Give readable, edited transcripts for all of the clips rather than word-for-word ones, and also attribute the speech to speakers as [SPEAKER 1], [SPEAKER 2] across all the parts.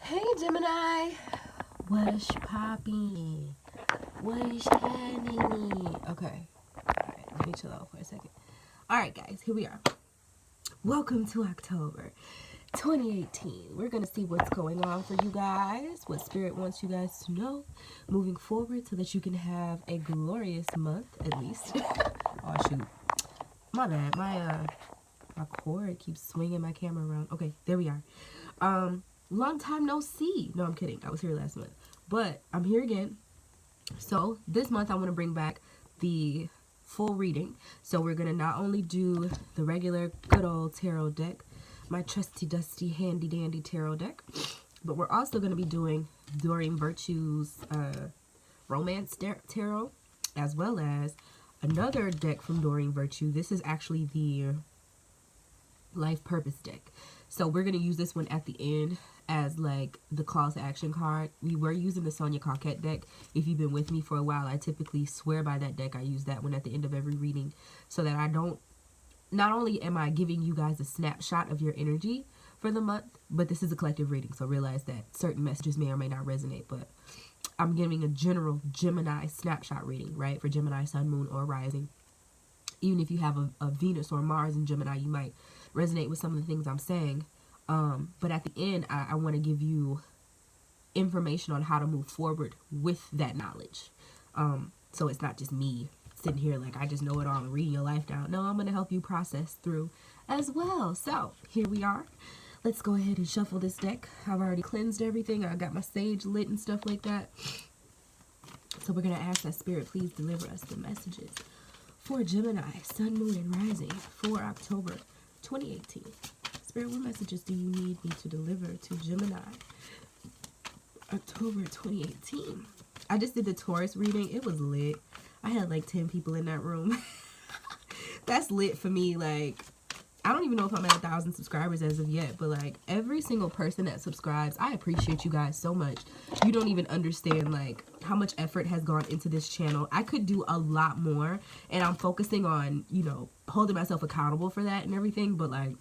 [SPEAKER 1] Hey Gemini, what's popping? What's happening? Okay, alright, let me chill out for a second. Alright guys, here we are. Welcome to October 2018. We're gonna see what's going on for you guys, what Spirit wants you guys to know moving forward so that you can have a glorious month at least. Oh shoot, my bad, my cord keeps swinging my camera around. Okay, there we are. Long time no see. No, I'm kidding. I was here last month. But I'm here again. So this month I want to bring back the full reading. So we're going to not only do the regular good old tarot deck, my trusty dusty handy dandy tarot deck, but we're also going to be doing Doreen Virtue's romance tarot, as well as another deck from Doreen Virtue. This is actually the life purpose deck. So we're going to use this one at the end as like the call to action card. We were using the Sonia Coquette deck. If you've been with me for a while, I typically swear by that deck. I use that one at the end of every reading so that I don't, not only am I giving you guys a snapshot of your energy for the month, but this is a collective reading. So realize that certain messages may or may not resonate, but I'm giving a general Gemini snapshot reading, right? For Gemini, Sun, Moon, or Rising. Even if you have a Venus or Mars in Gemini, you might resonate with some of the things I'm saying. But at the end, I want to give you information on how to move forward with that knowledge. So it's not just me sitting here like I just know it all and reading your life down. No, I'm going to help you process through as well. So here we are. Let's go ahead and shuffle this deck. I've already cleansed everything. I got my sage lit and stuff like that. So we're going to ask that Spirit please deliver us the messages for Gemini, Sun, Moon, and Rising for October 2018. Spirit, what messages do you need me to deliver to Gemini, October 2018? I just did the Taurus reading. It was lit. I had like 10 people in that room. That's lit for me. Like, I don't even know if I'm at 1,000 subscribers as of yet, but like every single person that subscribes, I appreciate you guys so much. You don't even understand like how much effort has gone into this channel. I could do a lot more, and I'm focusing on, you know, holding myself accountable for that and everything, but like,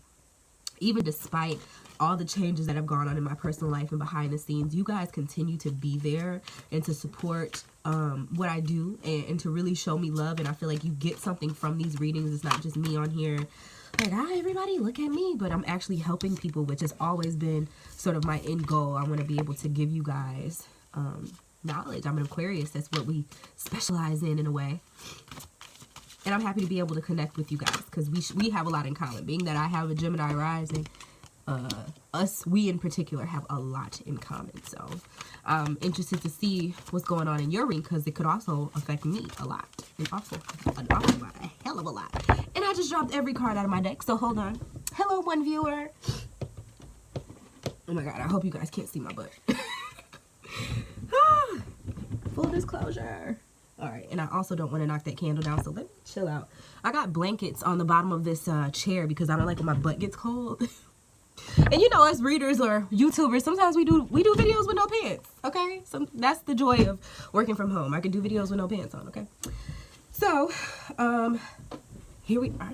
[SPEAKER 1] even despite all the changes that have gone on in my personal life and behind the scenes, you guys continue to be there and to support what I do and to really show me love. And I feel like you get something from these readings. It's not just me on here like, hi everybody, look at me, but I'm actually helping people, which has always been sort of my end goal. I want to be able to give you guys knowledge. I'm an Aquarius. That's what we specialize in a way. And I'm happy to be able to connect with you guys because we have a lot in common. Being that I have a Gemini rising, we in particular have a lot in common. So I'm interested to see what's going on in your reading because it could also affect me a lot. An awful lot, a hell of a lot. And I just dropped every card out of my deck, so hold on. Hello, one viewer. Oh my God, I hope you guys can't see my butt. Full disclosure. Alright, and I also don't want to knock that candle down, so let me chill out. I got blankets on the bottom of this chair because I don't like when my butt gets cold. And you know, us readers or YouTubers, sometimes we do videos with no pants, okay? So that's the joy of working from home. I can do videos with no pants on, okay? So, here we are.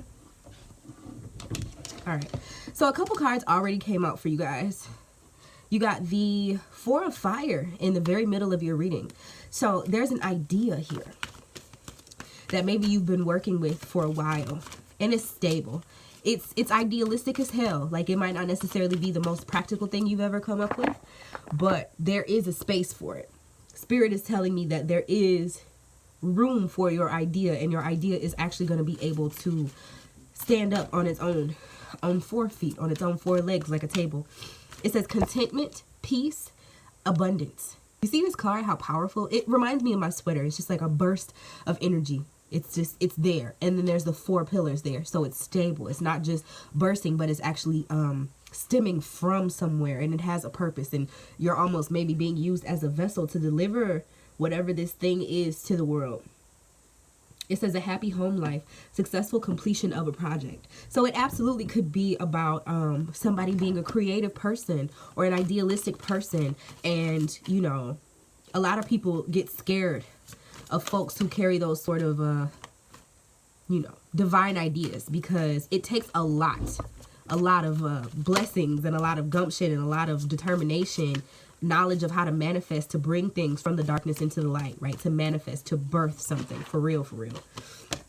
[SPEAKER 1] Alright, so a couple cards already came out for you guys. You got the Four of Fire in the very middle of your reading. So there's an idea here that maybe you've been working with for a while, and it's stable. It's idealistic as hell. Like, it might not necessarily be the most practical thing you've ever come up with, but there is a space for it. Spirit is telling me that there is room for your idea, and your idea is actually going to be able to stand up on its own, on 4 feet, on its own 4 legs like a table. It says contentment, peace, abundance. You see this card, how powerful? It reminds me of my sweater. It's just like a burst of energy. It's there. And then there's the 4 pillars there. So it's stable. It's not just bursting, but it's actually stemming from somewhere. And it has a purpose. And you're almost maybe being used as a vessel to deliver whatever this thing is to the world. It says a happy home life, successful completion of a project. So it absolutely could be about somebody being a creative person or an idealistic person. And, you know, a lot of people get scared of folks who carry those sort of, you know, divine ideas because it takes a lot a lot of blessings and a lot of gumption and a lot of determination, knowledge of how to manifest, to bring things from the darkness into the light, right? To manifest, to birth something for real, for real.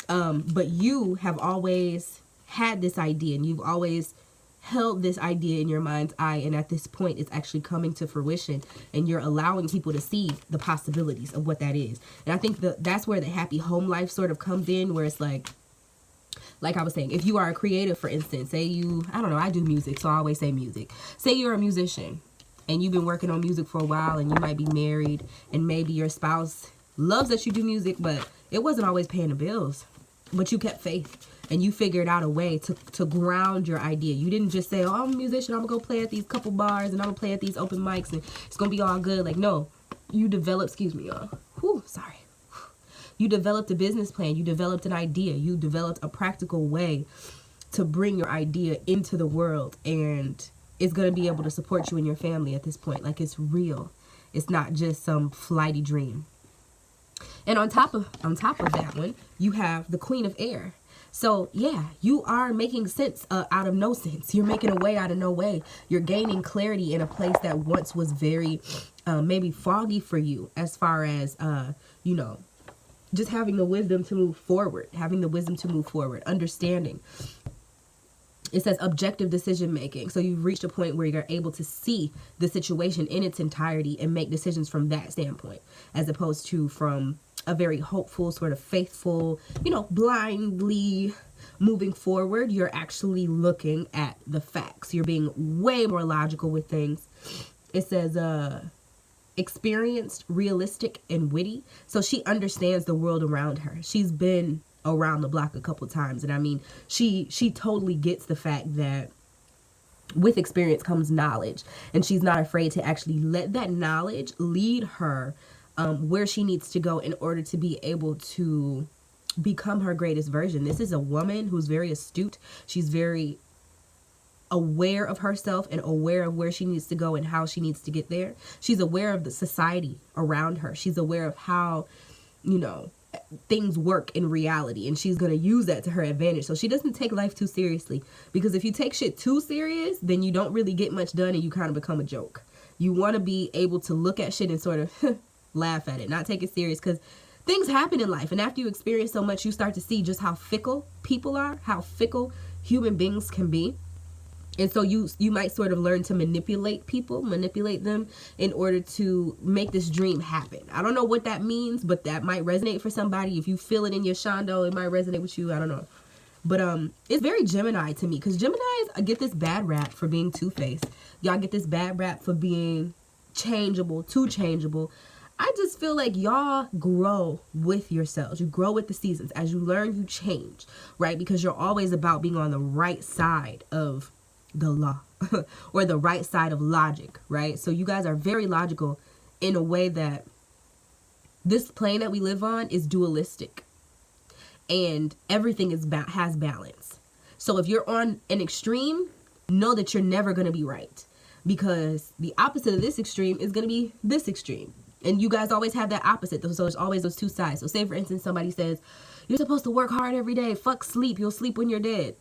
[SPEAKER 1] But you have always had this idea, and you've always held this idea in your mind's eye, and at this point it's actually coming to fruition, and you're allowing people to see the possibilities of what that is. And I think that's where the happy home life sort of comes in, where it's like I was saying, if you are a creative, for instance, say you, I don't know, I do music, so I always say music. Say you're a musician and you've been working on music for a while, and you might be married, and maybe your spouse loves that you do music, but it wasn't always paying the bills, but you kept faith. And you figured out a way to ground your idea. You didn't just say, oh, I'm a musician, I'm going to go play at these couple bars, and I'm going to play at these open mics, and it's going to be all good. Like, no, you developed, excuse me, y'all. Sorry. You developed a business plan. You developed an idea. You developed a practical way to bring your idea into the world. And it's going to be able to support you and your family at this point. Like, it's real. It's not just some flighty dream. And on top of that one, you have the Queen of Air. So, yeah, you are making sense out of no sense. You're making a way out of no way. You're gaining clarity in a place that once was very maybe foggy for you, as far as, you know, just having the wisdom to move forward, understanding. It says objective decision making. So you've reached a point where you're able to see the situation in its entirety and make decisions from that standpoint, as opposed to from a very hopeful, sort of faithful, you know, blindly moving forward. You're actually looking at the facts. You're being way more logical with things. It says experienced, realistic, and witty. So she understands the world around her. She's been around the block a couple times, and I mean, she totally gets the fact that with experience comes knowledge, and she's not afraid to actually let that knowledge lead her where she needs to go in order to be able to become her greatest version. This is a woman who's very astute. She's very aware of herself and aware of where she needs to go and how she needs to get there. She's aware of the society around her. She's aware of how, you know, things work in reality, and she's going to use that to her advantage. So she doesn't take life too seriously, because if you take shit too serious, then you don't really get much done, and you kind of become a joke. You want to be able to look at shit and sort of laugh at it, not take it serious, because things happen in life, and after you experience so much, you start to see just how fickle people are, how fickle human beings can be. And so you might sort of learn to manipulate people, manipulate them in order to make this dream happen. I don't know what that means, but that might resonate for somebody. If you feel it in your shondo, it might resonate with you. I don't know. But it's very Gemini to me, because Geminis get this bad rap for being two-faced. Y'all get this bad rap for being changeable, too changeable. I just feel like y'all grow with yourselves. You grow with the seasons. As you learn, you change, right? Because you're always about being on the right side of the law or the right side of logic, right? So you guys are very logical in a way that this plane that we live on is dualistic, and everything has balance. So if you're on an extreme, know that you're never going to be right, because the opposite of this extreme is going to be this extreme. And you guys always have that opposite. So there's always those two sides. So say, for instance, somebody says, you're supposed to work hard every day. Fuck sleep. You'll sleep when you're dead.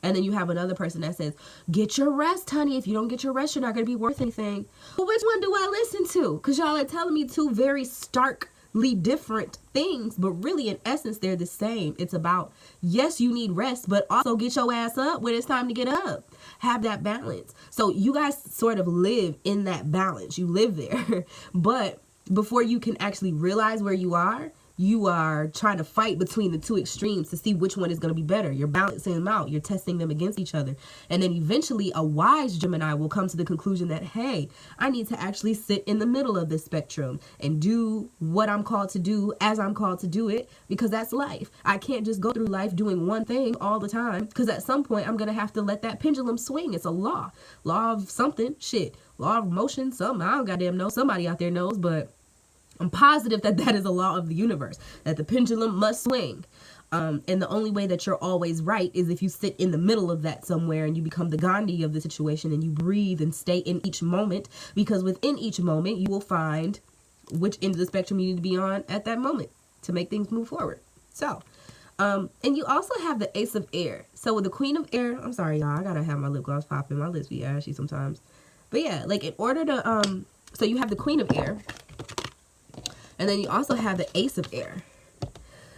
[SPEAKER 1] And then you have another person that says, get your rest, honey. If you don't get your rest, you're not going to be worth anything. Well, which one do I listen to? Because y'all are telling me two very starkly different things. But really, in essence, they're the same. It's about, yes, you need rest, but also get your ass up when it's time to get up. Have that balance. So you guys sort of live in that balance. You live there. But before you can actually realize where you are trying to fight between the two extremes to see which one is going to be better. You're balancing them out. You're testing them against each other. And then eventually a wise Gemini will come to the conclusion that, hey, I need to actually sit in the middle of this spectrum and do what I'm called to do as I'm called to do it, because that's life. I can't just go through life doing one thing all the time, because at some point I'm going to have to let that pendulum swing. It's a law of something, law of motion, something. I don't goddamn know. Somebody out there knows, but I'm positive that that is a law of the universe, that the pendulum must swing. And the only way that you're always right is if you sit in the middle of that somewhere and you become the Gandhi of the situation and you breathe and stay in each moment, because within each moment you will find which end of the spectrum you need to be on at that moment to make things move forward. So And you also have the Ace of Air. So with the Queen of Air, I'm sorry, y'all, I gotta have my lip gloss popping. My lips be ashy sometimes. But yeah, like in order to, so you have the Queen of Air. And then you also have the Ace of Air.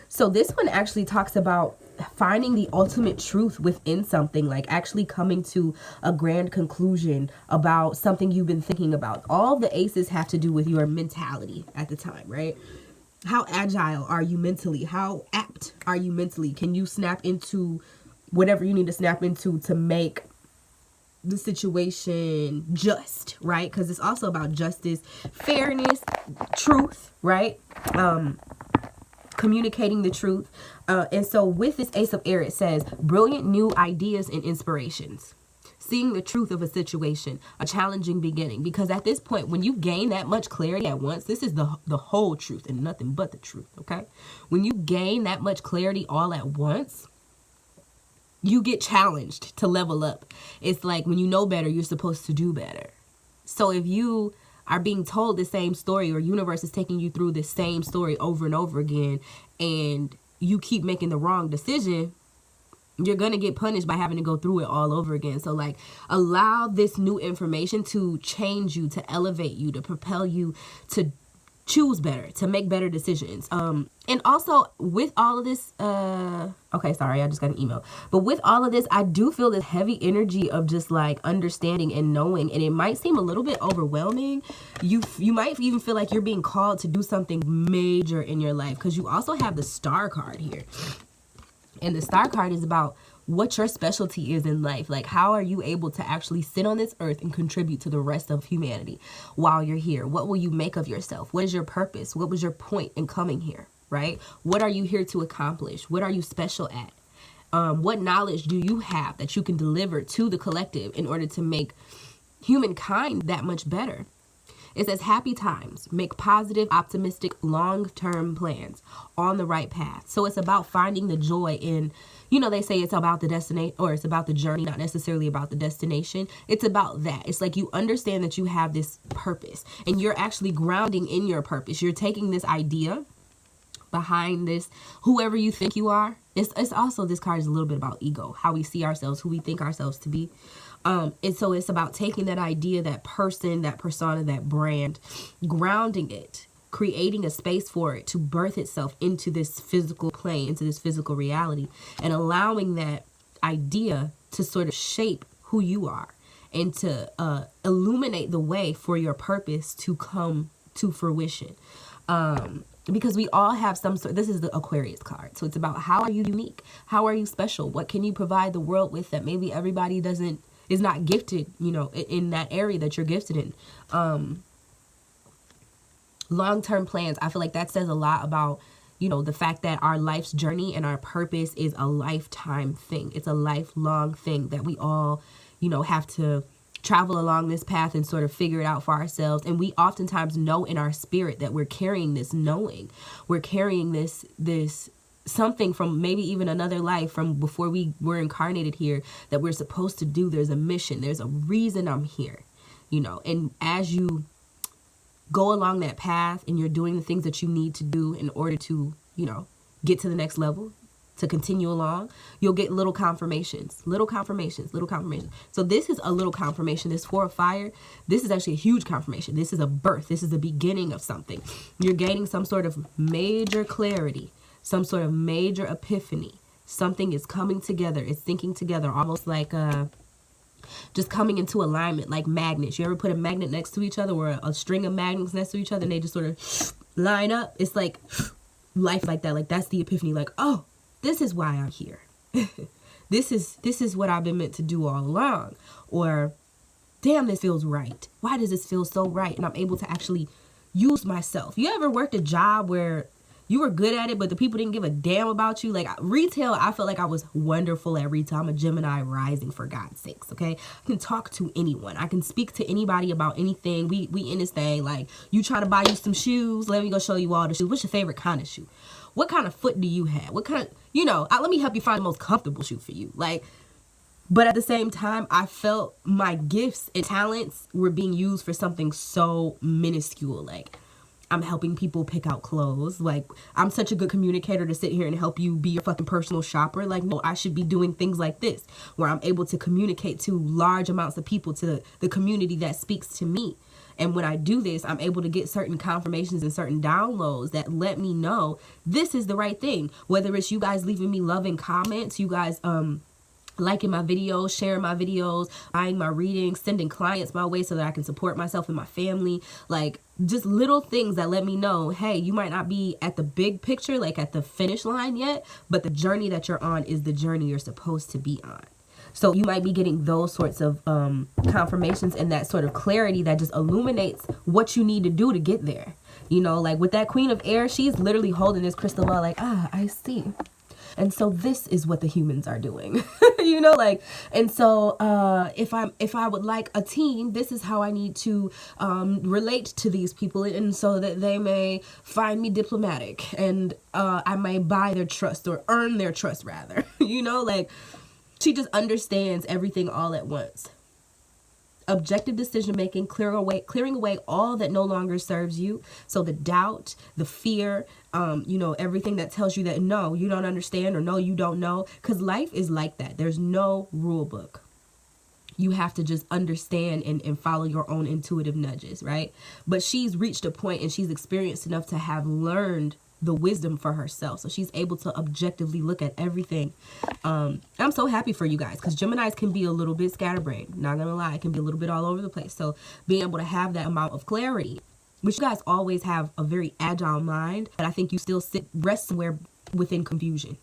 [SPEAKER 1] So this one actually talks about finding the ultimate truth within something, like actually coming to a grand conclusion about something you've been thinking about. All the aces have to do with your mentality at the time, right? How agile are you mentally? How apt are you mentally? Can you snap into whatever you need to snap into to make the situation just, right? Because it's also about justice, fairness, truth, right? Communicating the truth. And so with this Ace of Air, it says brilliant new ideas and inspirations. Seeing the truth of a situation, a challenging beginning. Because at this point, when you gain that much clarity at once, this is the whole truth and nothing but the truth, okay? When you gain that much clarity all at once, you get challenged to level up. It's like when you know better, you're supposed to do better. So if you are being told the same story, or universe is taking you through the same story over and over again, and you keep making the wrong decision, you're going to get punished by having to go through it all over again. So like, allow this new information to change you, to elevate you, to propel you to choose better, to make better decisions. And also with all of this, okay, sorry, I just got an email. But with all of this, I do feel this heavy energy of just like understanding and knowing, and it might seem a little bit overwhelming. You might even feel like you're being called to do something major in your life, because you also have the Star card here. And the Star card is about what your specialty is in life. Like, how are you able to actually sit on this earth and contribute to the rest of humanity while you're here? What will you make of yourself? What is your purpose? What was your point in coming here, right? What are you here to accomplish? What are you special at? What knowledge do you have that you can deliver to the collective in order to make humankind that much better? It says happy times, make positive, optimistic, long-term plans on the right path. So it's about finding the joy in, you know, they say it's about the destination, or it's about the journey, not necessarily about the destination. It's about that. It's like you understand that you have this purpose and you're actually grounding in your purpose. You're taking this idea behind this, whoever you think you are. It's also, this card is a little bit about ego, how we see ourselves, who we think ourselves to be. And so it's about taking that idea, that person, that persona, that brand, grounding it, creating a space for it to birth itself into this physical plane, into this physical reality, and allowing that idea to sort of shape who you are and to illuminate the way for your purpose to come to fruition. Because we all have some sort, this is the Aquarius card. So it's about, how are you unique? How are you special? What can you provide the world with that maybe everybody is not gifted, you know, in that area that you're gifted in. Long-term plans, I feel like that says a lot about, you know, the fact that our life's journey and our purpose is a lifetime thing. It's a lifelong thing that we all, you know, have to travel along this path and sort of figure it out for ourselves. And we oftentimes know in our spirit that we're carrying this knowing. We're carrying this something from maybe even another life from before we were incarnated here that we're supposed to do. There's a mission. There's a reason I'm here, you know. And as you go along that path and you're doing the things that you need to do in order to, you know, get to the next level, to continue along, you'll get little confirmations. So this is a little confirmation. This Four of Fire, this is actually a huge confirmation. This is a birth. This is the beginning of something. You're gaining some sort of major clarity, some sort of major epiphany. Something is coming together. It's syncing together, almost like just coming into alignment, like magnets. You ever put a magnet next to each other, or a string of magnets next to each other, and they just sort of line up? It's like life like that. Like, that's the epiphany. Like, oh, this is why I'm here. This is what I've been meant to do all along. Or, damn, this feels right. Why does this feel so right? And I'm able to actually use myself. You ever worked a job where you were good at it, but the people didn't give a damn about you? Like retail, I felt like I was wonderful at retail. I'm a Gemini rising, for God's sakes, okay? I can talk to anyone. I can speak to anybody about anything. We in this thing, like, you try to buy you some shoes, let me go show you all the shoes. What's your favorite kind of shoe? What kind of foot do you have? What kind of, you know, let me help you find the most comfortable shoe for you. Like, but at the same time, I felt my gifts and talents were being used for something so minuscule. Like, I'm helping people pick out clothes. Like, I'm such a good communicator to sit here and help you be your fucking personal shopper. Like, no, I should be doing things like this, where I'm able to communicate to large amounts of people, to the community that speaks to me. And when I do this, I'm able to get certain confirmations and certain downloads that let me know this is the right thing. Whether it's you guys leaving me loving comments, you guys liking my videos, sharing my videos, buying my readings, sending clients my way so that I can support myself and my family. Like, just little things that let me know, hey, you might not be at the big picture, like at the finish line yet, but the journey that you're on is the journey you're supposed to be on. So you might be getting those sorts of confirmations and that sort of clarity that just illuminates what you need to do to get there. You know, like with that Queen of Air, she's literally holding this crystal ball like, I see. And so this is what the humans are doing, you know, like, and so if I would like a team, this is how I need to relate to these people, and so that they may find me diplomatic, and I may buy their trust, or earn their trust rather, you know, like, she just understands everything all at once. Objective decision making, clearing away all that no longer serves you. So the doubt, the fear, you know, everything that tells you that no, you don't understand, or no, you don't know. Because life is like that. There's no rule book. You have to just understand and follow your own intuitive nudges, right? But she's reached a point and she's experienced enough to have learned the wisdom for herself, so she's able to objectively look at everything. I'm so happy for you guys, because Geminis can be a little bit scatterbrained, not gonna lie. It can be a little bit all over the place. So being able to have that amount of clarity, which you guys always have a very agile mind, but I think you still rest somewhere within confusion.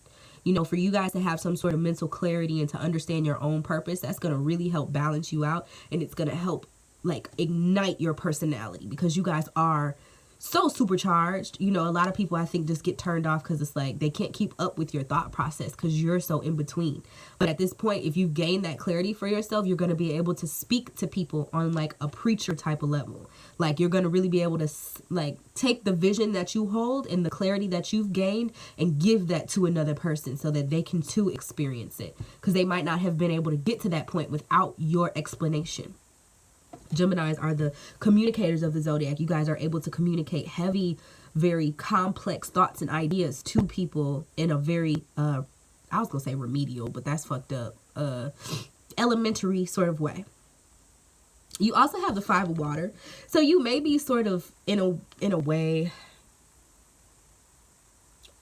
[SPEAKER 1] You know, for you guys to have some sort of mental clarity and to understand your own purpose, that's gonna really help balance you out, and it's gonna help like ignite your personality, because you guys are so supercharged. You know, a lot of people I think just get turned off because it's like they can't keep up with your thought process because you're so in between. But at this point, if you've gained that clarity for yourself, you're going to be able to speak to people on like a preacher type of level. Like, you're going to really be able to like take the vision that you hold and the clarity that you've gained and give that to another person so that they can too experience it, because they might not have been able to get to that point without your explanation. Geminis are the communicators of the zodiac. You guys are able to communicate heavy, very complex thoughts and ideas to people in a very, I was going to say remedial, but that's fucked up, elementary sort of way. You also have the Five of Water. So you may be sort of, in a way,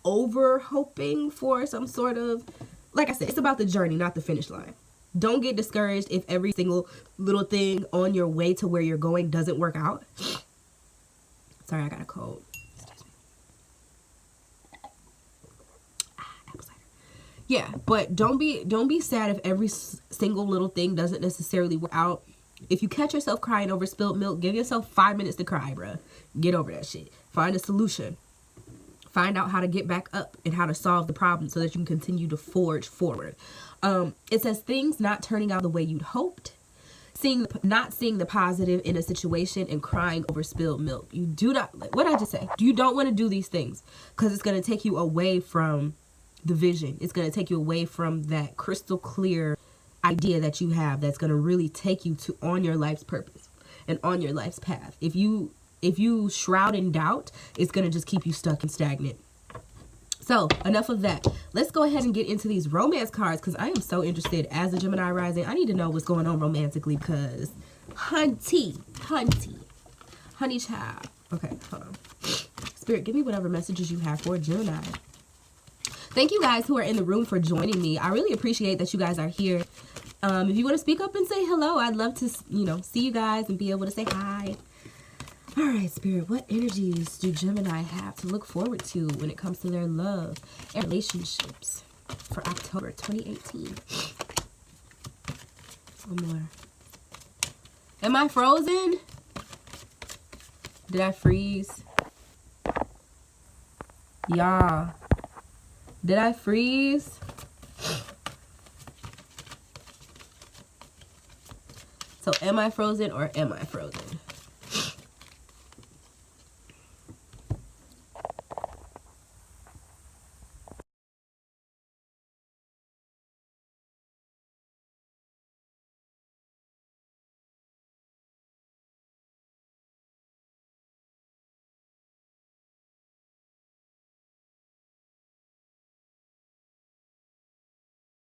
[SPEAKER 1] over hoping for some sort of, like I said, it's about the journey, not the finish line. Don't get discouraged if every single little thing on your way to where you're going doesn't work out. Sorry, I got a cold. Excuse me. Apple cider. Yeah, but don't be sad if every single little thing doesn't necessarily work out. If you catch yourself crying over spilled milk, give yourself 5 minutes to cry, bruh. Get over that shit. Find a solution. Find out how to get back up and how to solve the problem so that you can continue to forge forward. It says things not turning out the way you'd hoped, not seeing the positive in a situation, and crying over spilled milk. You do not, what did I just say? You don't want to do these things because it's going to take you away from the vision. It's going to take you away from that crystal clear idea that you have that's going to really take you to on your life's purpose and on your life's path. If you shroud in doubt, it's going to just keep you stuck and stagnant. So enough of that. Let's go ahead and get into these romance cards, because I am so interested as a Gemini rising. I need to know what's going on romantically, because honey child. Okay, hold on. Spirit, give me whatever messages you have for Gemini. Thank you guys who are in the room for joining me. I really appreciate that you guys are here. If you want to speak up and say hello, I'd love to, you know, see you guys and be able to say hi. All right, Spirit, what energies do Gemini have to look forward to when it comes to their love and relationships for October 2018? One more. Am I frozen? Did I freeze? Y'all, did I freeze? So am I frozen or am I frozen?